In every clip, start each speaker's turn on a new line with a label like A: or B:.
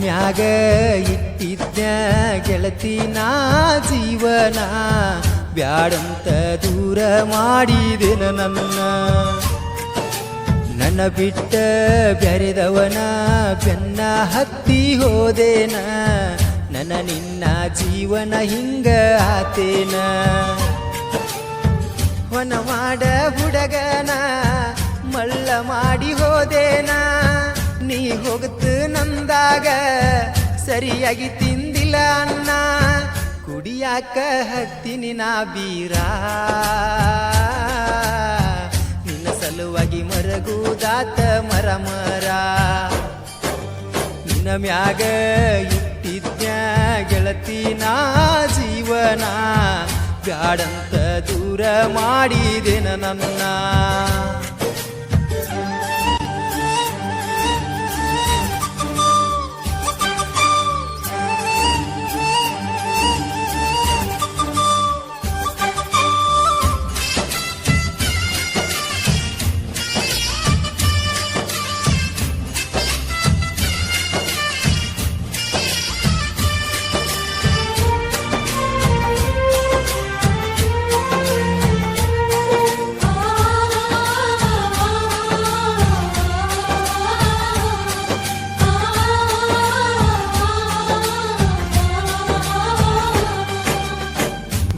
A: ಮ್ಯಾಗ ಇಟ್ಟಿದ್ದ ಗೆಳತಿ ನಾ ಜೀವನ ಬ್ಯಾಡಂತ ದೂರ ಮಾಡಿದೆನ ನನ್ನ ಬಿಟ್ಟ ಬೆರೆದವನ ಬೆನ್ನ ಹತ್ತಿ ಹೋದೇನ ನನ್ನ ನಿನ್ನ ಜೀವನ ಹಿಂಗ ಆತೇನ ಹೊನ ಮಾಡ ಹುಡುಗನ ಮಳ್ಳ ಮಾಡಿ ಹೋದೇನ ನೀ ಹೋಗತ್ತು ನಂದಾಗ ಸರಿಯಾಗಿ ತಿಂದಿಲ್ಲ ಅನ್ನ ಕುಡಿಯಾಕ ಹತ್ತೀನಿ ನಾ ಬೀರ ನಿನ್ನ ಸಲುವಾಗಿ ಮರಗುದಾತ ಮರ ಮರ ನಿನ್ನ ಮ್ಯಾಗ ಇಟ್ಟಿದ್ದ ಗೆಳತಿ ನಾ ಜೀವನ ಬ್ಯಾಡಂತ ದೂರ ಮಾಡಿದೆನ ನನ್ನ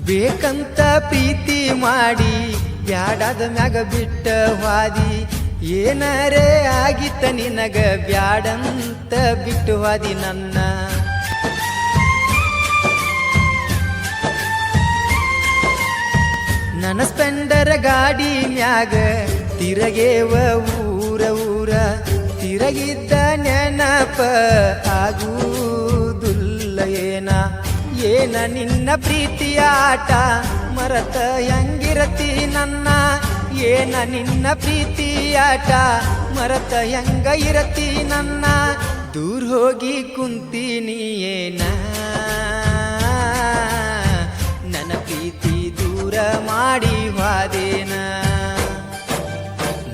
A: ಬೇಕಂತ ಪ್ರೀತಿ ಮಾಡಿ ಬ್ಯಾಡಾದ ಮ್ಯಾಗ ಬಿಟ್ಟ ವಾದಿ ಏನರೇ ಆಗಿತ್ತ ನಿನಗ ಬ್ಯಾಡಂತ ಬಿಟ್ಟು ವಾದಿ ನನ್ನ ಸ್ಪೆಂಡರ್ ಗಾಡಿ ಮ್ಯಾಗ ತಿರಗೇವ ಊರ ಊರ ತಿರಗಿದ್ದ ನೆನಪ ಆಗುವುದಿಲ್ಲ ಏನ ನಿನ್ನ ಪ್ರೀತಿಯ ಆಟ ಮರತ ಹೆಂಗಿರತಿ ನನ್ನ ಏನ ನಿನ್ನ ಪ್ರೀತಿಯ ಆಟ ಮರತ ಹೆಂಗ ಇರತಿ ನನ್ನ ದೂರ ಹೋಗಿ ಕುಂತೀನಿ ಏನ ನನ್ನ ಪ್ರೀತಿ ದೂರ ಮಾಡಿ ವಾದೇನ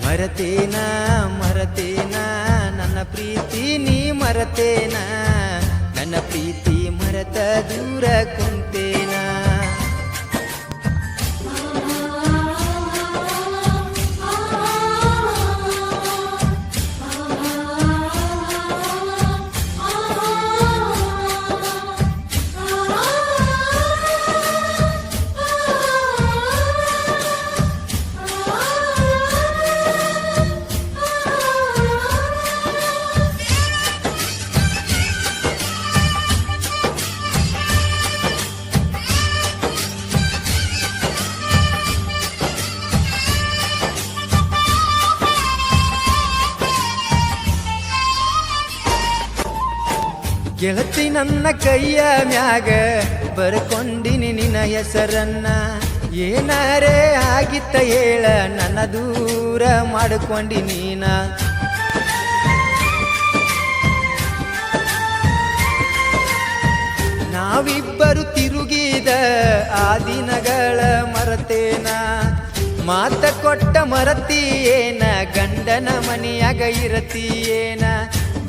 A: ಮರತೇನ ನನ್ನ ಪ್ರೀತಿ ನೀ ಮರತೇನ ನನ್ನ ಪ್ರೀತಿ ಮರತ ದೂರ ಕುಂತೇನ ಗೆಳತಿ ನನ್ನ ಕೈಯ ಮ್ಯಾಗ ಬರ್ಕೊಂಡಿನಿ ನಿನ್ನ ಹೆಸರನ್ನ ಏನಾರೇ ಆಗಿತ್ತ ಹೇಳ ನನ್ನ ದೂರ ಮಾಡ್ಕೊಂಡಿ ನೀನ ನಾವಿಬ್ಬರು ತಿರುಗಿದ ಆ ದಿನಗಳ ಮರತೇನ ಮಾತ ಕೊಟ್ಟ ಮರತಿಯೇನ ಗಂಡನ ಮನೆಯಾಗ ಇರತಿಯೇನ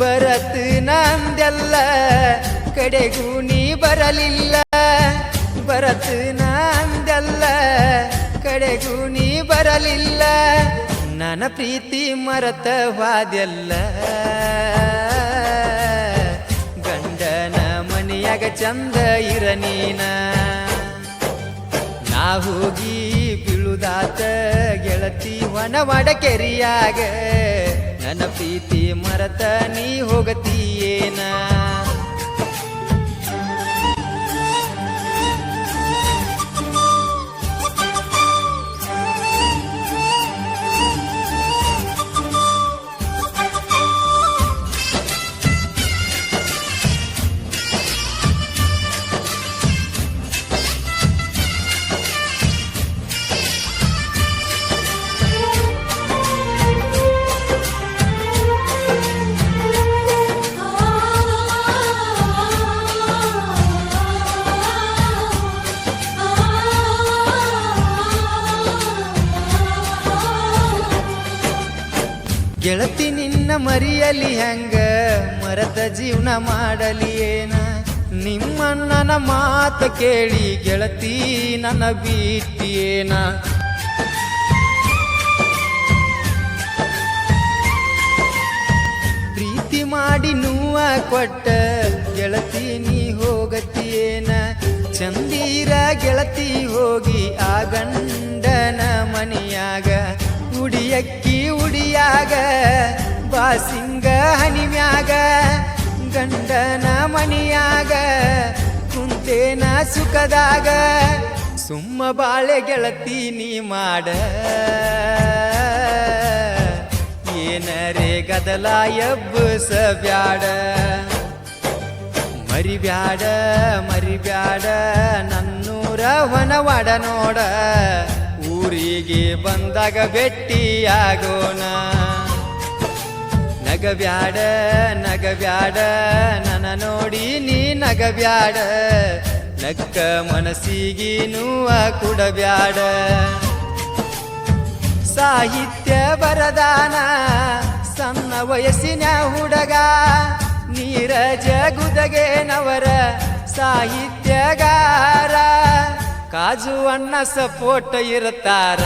A: ಬರತ್ ನಂದೆಲ್ಲ ಕಡೆಗೂ ನೀ ಬರಲಿಲ್ಲ ಬರತ್ ನಂದೆಲ್ಲ ಕಡೆಗೂ ನೀ ಬರಲಿಲ್ಲ ನನ್ನ ಪ್ರೀತಿ ಮರತವಾದೆಲ್ಲ ಗಂಡನ ಮನೆಯಾಗ ಚಂದ ಇರ ನೀನ ನಾ ಹೋಗಿ ಬೀಳುದಾತ ಗೆಳತಿ ಹೊನವಾಡ ಕೆರಿಯಾಗ ನನ್ನ ಪ್ರೀತಿ ಮರತ ನೀ ಹೋಗತೀಯೇನ ಗೆಳತಿ ನಿನ್ನ ಮರಿಯಲಿ ಹೆಂಗ ಮರೆತ ಜೀವನ ಮಾಡಲಿ ಏನ ನಿಮ್ಮಣ್ಣನ ಮಾತ ಕೇಳಿ ಗೆಳತಿ ನನ್ನ ಬಿಟ್ಟಿಯೇನ ಪ್ರೀತಿ ಮಾಡಿ ನೋವ ಕೊಟ್ಟ ಗೆಳತಿ ನೀ ಹೋಗತಿಯೇನ ಚಂದೀರ ಗೆಳತಿ ಹೋಗಿ ಆ ಗಂಡನ ಮನೆಯಾಗ ಉಡಿಯಕ್ಕಿ ಉಡಿಯಾಗ ಬಾಸಿಂಗ ಹನಿಮ್ಯಾಗ ಗಂಡನ ಮನಿಯಾಗ ಕುಂತೇನ ಸುಖದಾಗ ಸುಮ್ಮ ಬಾಳೆ ಗೆಳತಿ ನೀ ಮಾಡ ಏನರೇ ಗದಲ ಎಬ್ಬಸ ಬ್ಯಾಡ ಮರಿಬ್ಯಾಡ ಮರಿಬ್ಯಾಡ ನನ್ನೂರ ಹೊನವಾಡ ನೋಡ ಊರಿಗೆ ಬಂದಾಗ ಭೆಟ್ಟಿಯಾಗೋಣ ನಗಬ್ಯಾಡ ನಗಬ್ಯಾಡ ನನ್ನ ನೋಡಿ ನೀ ನಗಬ್ಯಾಡ ನಕ್ಕ ಮನಸ್ಸಿಗೆ ನೋವ ಕೊಡಬ್ಯಾಡ ಸಾಹಿತ್ಯ ಬರದಾನ ಸಣ್ಣ ವಯಸ್ಸಿನ ಹುಡುಗ ನೀರಜ ಗುದಗೇನವರ ಸಾಹಿತ್ಯಗಾರ ಕಾಜು ಅಣ್ಣ ಸಪೋರ್ಟ್ ಇರ್ತಾರ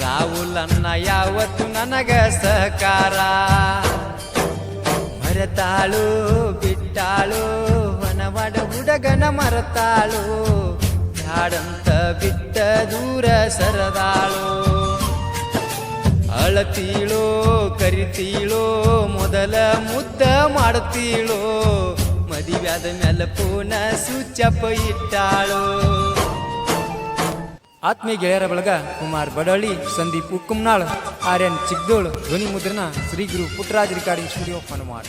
A: ರಾಹುಲ್ ಅಣ್ಣ ಯಾವತ್ತು ನನಗ ಸಹಕಾರ ಮರೆತಾಳು ಬಿಟ್ಟಾಳು ವನವಾಡ ಹುಡುಗನ ಮರೆತಾಳು ಬ್ಯಾಡಂತ ಬಿಟ್ಟ ದೂರ ಸರದಾಳು ಅಳತೀಳೋ ಕರಿತೀಳೋ ಮೊದಲ ಮುದ್ದ ಮಾಡ್ತೀಳೋ ಮದುವ್ಯಾದ ಮೇಲೆ ಪೂನ ಸುಚ್ಚಪ್ಪ ಇಟ್ಟಾಳು ಆತ್ಮೀಯ ಗೆಳೆಯರ ಬಳಗ ಕುಮಾರ್ ಬಡಳ್ಳಿ ಸಂದೀಪ್ ಉಕ್ಕುಮ್ನಾಳ್ ಆರ್ಯನ್ ಚಿಕ್ದೋಳ್ ಧ್ವನಿ ಮುದ್ರಣ ಶ್ರೀ ಗುರು ಪುಟ್ಟರಾಜ್ ರೆಕಾರ್ಡಿಂಗ್ ಸ್ಟುಡಿಯೋ ಹೊನವಾಡ.